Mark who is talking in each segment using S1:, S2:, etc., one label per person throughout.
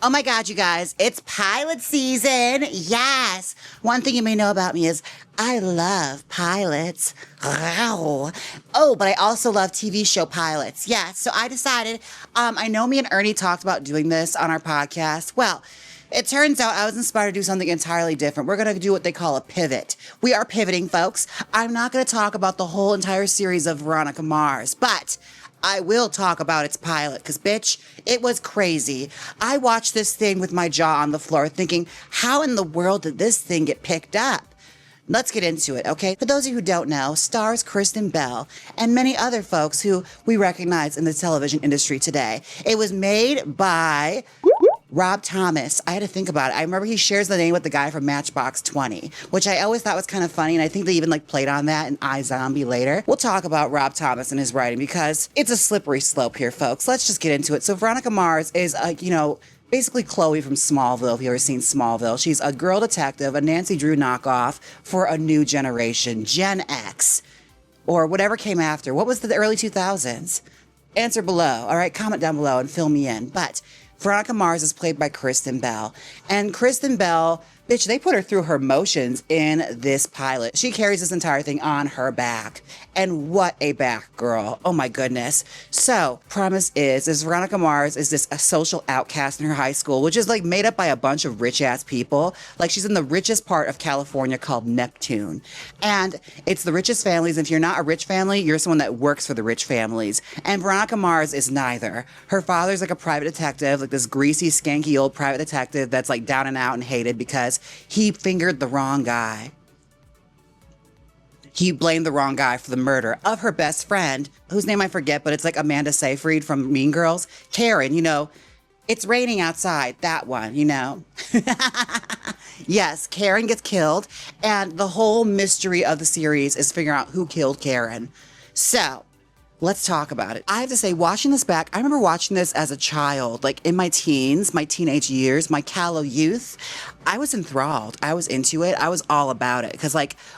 S1: Oh my God, you guys, it's pilot season. Yes. One thing you may know about me is I love pilots. Wow. Oh, but I also love TV show pilots. Yes. So I decided, I know me and Ernie talked about doing this on our podcast. Well, it turns out I was inspired to do something entirely different. We're going to do what they call a pivot. We are pivoting, folks. I'm not going to talk about the whole entire series of Veronica Mars, but I will talk about its pilot because, bitch, it was crazy. I watched this thing with my jaw on the floor thinking, how in the world did this thing get picked up? Let's get into it, okay? For those of you who don't know, stars Kristen Bell and many other folks who we recognize in the television industry today. It was made by Rob Thomas. I had to think about it. I remember he shares the name with the guy from Matchbox 20, which I always thought was kind of funny, and I think they even played on that in iZombie later. We'll talk about Rob Thomas and his writing because it's a slippery slope here, folks. Let's just get into it. So Veronica Mars is, basically Chloe from Smallville, if you've ever seen Smallville. She's a girl detective, a Nancy Drew knockoff for a new generation, Gen X, or whatever came after. What was the early 2000s? Answer below, all right? Comment down below and fill me in. But Veronica Mars is played by Kristen Bell. And Kristen Bell, bitch, they put her through her motions in this pilot. She carries this entire thing on her back. And what a back, girl. Oh my goodness. So, premise is Veronica Mars is a social outcast in her high school, which is made up by a bunch of rich ass people. She's in the richest part of California called Neptune. And it's the richest families. If you're not a rich family, you're someone that works for the rich families. And Veronica Mars is neither. Her father's a private detective, this greasy, skanky old private detective that's down and out and hated because he fingered the wrong guy. He blamed the wrong guy for the murder of her best friend, whose name I forget, but it's Amanda Seyfried from Mean Girls. Karen, it's raining outside, that one, Yes, Karen gets killed, and the whole mystery of the series is figuring out who killed Karen. So, let's talk about it. I have to say, watching this back, I remember watching this as a child, in my teens, my teenage years, my callow youth. I was enthralled. I was into it. I was all about it. Because,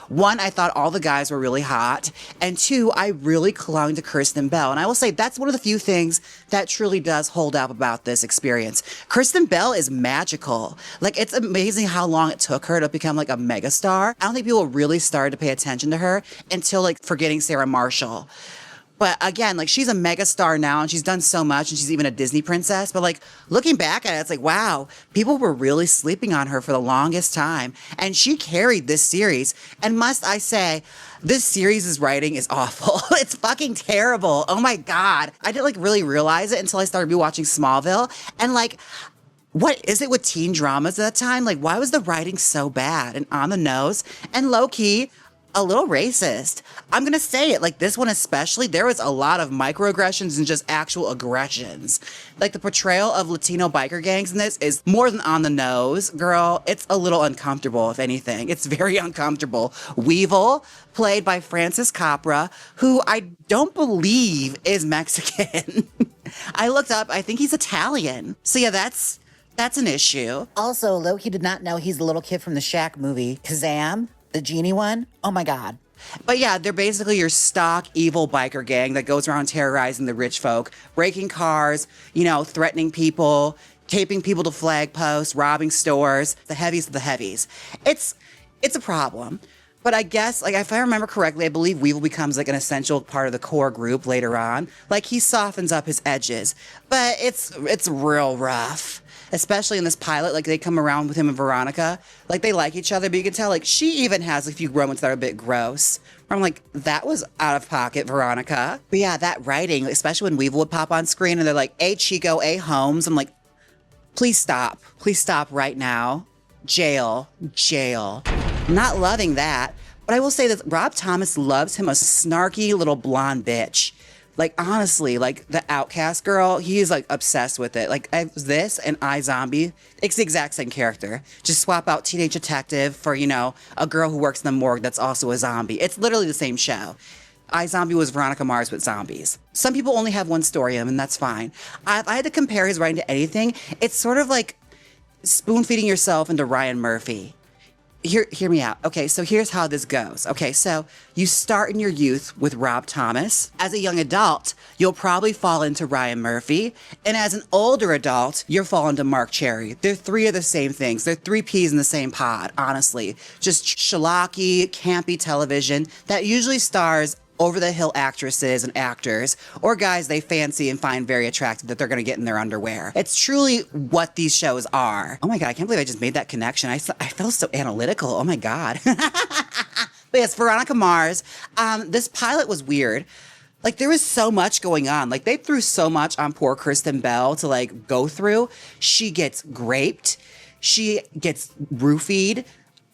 S1: one, I thought all the guys were really hot. And two, I really clung to Kristen Bell. And I will say that's one of the few things that truly does hold up about this experience. Kristen Bell is magical. It's amazing how long it took her to become, a megastar. I don't think people really started to pay attention to her until, Forgetting Sarah Marshall. But again, she's a mega star now and she's done so much and she's even a Disney princess. But looking back at it, it's wow, people were really sleeping on her for the longest time. And she carried this series. And must I say, this series' writing is awful. It's fucking terrible. Oh my God. I didn't really realize it until I started rewatching Smallville. And what is it with teen dramas at that time? Why was the writing so bad and on the nose and low key? A little racist. I'm gonna say it, this one especially, there was a lot of microaggressions and just actual aggressions. The portrayal of Latino biker gangs in this is more than on the nose, girl. It's a little uncomfortable, if anything. It's very uncomfortable. Weevil, played by Francis Capra, who I don't believe is Mexican. I looked up, I think he's Italian. So yeah, that's an issue. Also, Loki did not know he's the little kid from the Shaq movie, Kazam. The genie one? Oh my God. But yeah, they're basically your stock evil biker gang that goes around terrorizing the rich folk, breaking cars, threatening people, taping people to flag posts, robbing stores, the heavies of the heavies. It's a problem. But I guess, if I remember correctly, I believe Weevil becomes an essential part of the core group later on. He softens up his edges. But it's real rough. Especially in this pilot, they come around with him and Veronica. They like each other, but you can tell, she even has a few moments that are a bit gross. I'm that was out of pocket, Veronica. But yeah, that writing, especially when Weevil would pop on screen and they're A Chico, A Holmes. I'm please stop. Please stop right now. Jail. Not loving that. But I will say that Rob Thomas loves him a snarky little blonde bitch. Honestly, the Outcast girl, he's obsessed with it. This and iZombie, it's the exact same character. Just swap out teenage detective for, a girl who works in the morgue that's also a zombie. It's literally the same show. iZombie was Veronica Mars with zombies. Some people only have one story in them, and that's fine. If I had to compare his writing to anything, it's sort of spoon feeding yourself into Ryan Murphy. hear me out. Okay, so here's how this goes. Okay, so you start in your youth with Rob Thomas. As a young adult, you'll probably fall into Ryan Murphy. And as an older adult, you'll fall into Mark Cherry. They're three of the same things. They're three peas in the same pod, honestly. Just schlocky, campy television that usually stars over-the-hill actresses and actors, or guys they fancy and find very attractive that they're going to get in their underwear. It's truly what these shows are. Oh my God, I can't believe I just made that connection. I felt so analytical. Oh my God. But yes, Veronica Mars. This pilot was weird. Like, there was so much going on. Like, they threw so much on poor Kristen Bell to, like, go through. She gets raped. She gets roofied.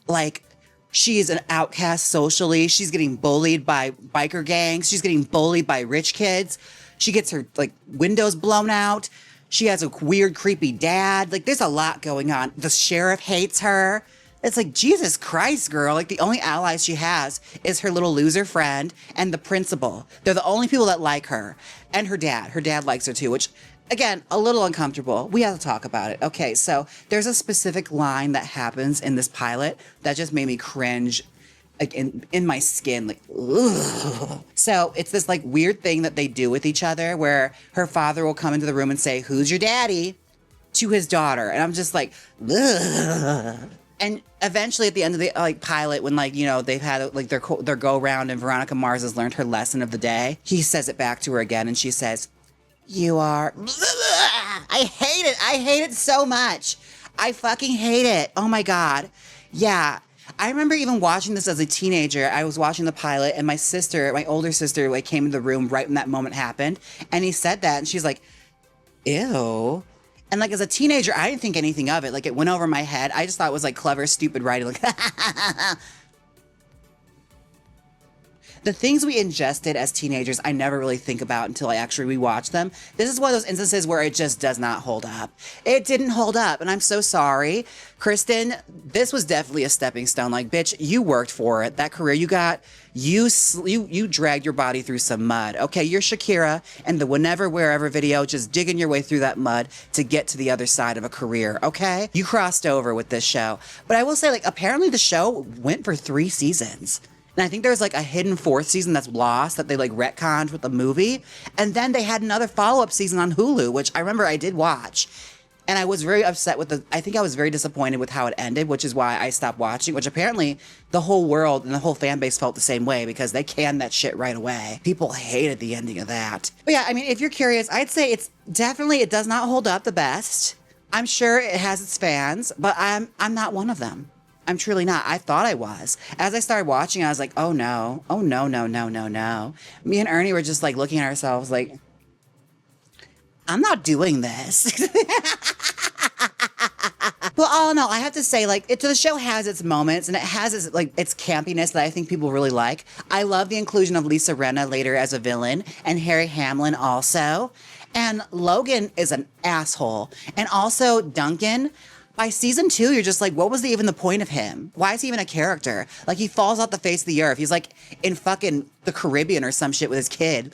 S1: Like, she is an outcast socially. She's getting bullied by biker gangs. She's getting bullied by rich kids. She gets her, like, windows blown out. She has a weird, creepy dad. Like, there's a lot going on. The sheriff hates her. It's like, Jesus Christ, girl. Like, the only allies she has is her little loser friend and the principal. They're the only people that like her. And her dad. Her dad likes her too, which, again, a little uncomfortable. We have to talk about it. Okay, so there's a specific line that happens in this pilot that just made me cringe, like, in my skin. Like, ugh. So it's this, like, weird thing that they do with each other where her father will come into the room and say, "Who's your daddy?" to his daughter. And I'm just like, ugh. And eventually at the end of the pilot, when they've had their go around and Veronica Mars has learned her lesson of the day, he says it back to her again and she says, "You are..." I hate it. I hate it so much. I fucking hate it. Oh my God. Yeah. I remember even watching this as a teenager. I was watching the pilot and my older sister, came into the room right when that moment happened. And he said that and she's like, "Ew." And as a teenager, I didn't think anything of it. It went over my head. I just thought it was clever, stupid writing. The things we ingested as teenagers, I never really think about until I actually rewatch them. This is one of those instances where it just does not hold up. It didn't hold up, and I'm so sorry. Kristen, this was definitely a stepping stone. Bitch, you worked for it. That career you got, you dragged your body through some mud. Okay, you're Shakira and the Whenever, Wherever video, just digging your way through that mud to get to the other side of a career, okay? You crossed over with this show. But I will say, apparently the show went for 3 seasons. And I think there's a hidden 4th season that's lost that they retconned with the movie. And then they had another follow-up season on Hulu, which I remember I did watch. And I was very upset I think I was very disappointed with how it ended, which is why I stopped watching, which apparently the whole world and the whole fan base felt the same way because they canned that shit right away. People hated the ending of that. But yeah, I mean, if you're curious, I'd say it does not hold up the best. I'm sure it has its fans, but I'm not one of them. I'm truly not. I thought I was. As I started watching, I was like, oh no. Oh no, no, no, no, no. Me and Ernie were just looking at ourselves I'm not doing this. But all in all, I have to say, the show has its moments and it has its campiness that I think people really like. I love the inclusion of Lisa Rinna later as a villain and Harry Hamlin also. And Logan is an asshole. And also Duncan. By season 2, you're just what was even the point of him? Why is he even a character? He falls off the face of the earth. He's in fucking the Caribbean or some shit with his kid.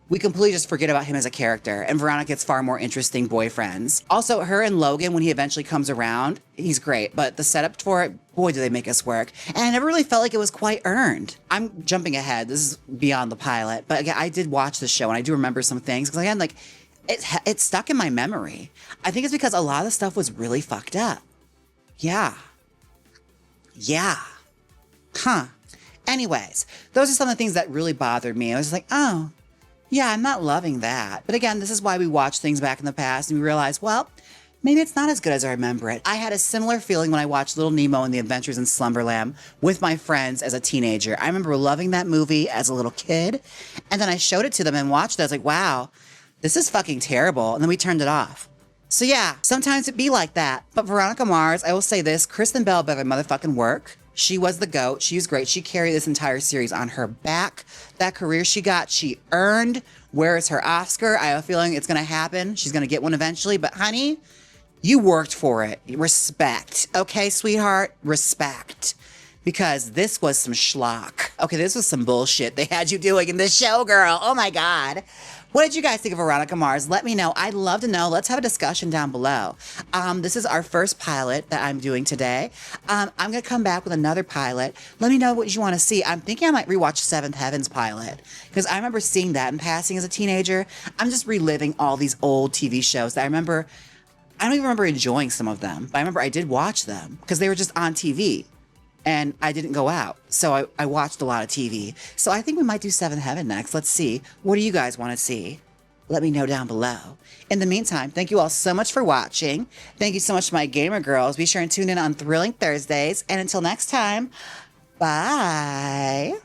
S1: We completely just forget about him as a character. And Veronica gets far more interesting boyfriends. Also, her and Logan, when he eventually comes around, he's great. But the setup for it, boy, do they make us work. And I never really felt like it was quite earned. I'm jumping ahead. This is beyond the pilot. But again, I did watch the show and I do remember some things. Because again, it stuck in my memory. I think it's because a lot of the stuff was really fucked up. Yeah. Huh. Anyways, those are some of the things that really bothered me. I was oh, yeah, I'm not loving that. But again, this is why we watch things back in the past and we realize, well, maybe it's not as good as I remember it. I had a similar feeling when I watched Little Nemo and the Adventures in Slumberland with my friends as a teenager. I remember loving that movie as a little kid. And then I showed it to them and watched it. I was wow, this is fucking terrible. And then we turned it off. So yeah, sometimes it be like that. But Veronica Mars, I will say this, Kristen Bell better motherfucking work. She was the GOAT. She was great. She carried this entire series on her back. That career she got, she earned. Where is her Oscar? I have a feeling it's going to happen. She's going to get one eventually. But honey, you worked for it. Respect. Okay, sweetheart? Respect. Because this was some schlock. Okay, this was some bullshit they had you doing in this show, girl. Oh my God. What did you guys think of Veronica Mars? Let me know. I'd love to know. Let's have a discussion down below. This is our first pilot that I'm doing today. I'm going to come back with another pilot. Let me know what you want to see. I'm thinking I might rewatch Seventh Heaven's pilot because I remember seeing that in passing as a teenager. I'm just reliving all these old TV shows that I remember. I don't even remember enjoying some of them, but I remember I did watch them because they were just on TV. And I didn't go out, so I watched a lot of TV. So I think we might do Seventh Heaven next. Let's see. What do you guys want to see? Let me know down below. In the meantime, thank you all so much for watching. Thank you so much to my gamer girls. Be sure and tune in on Thrilling Thursdays. And until next time, bye.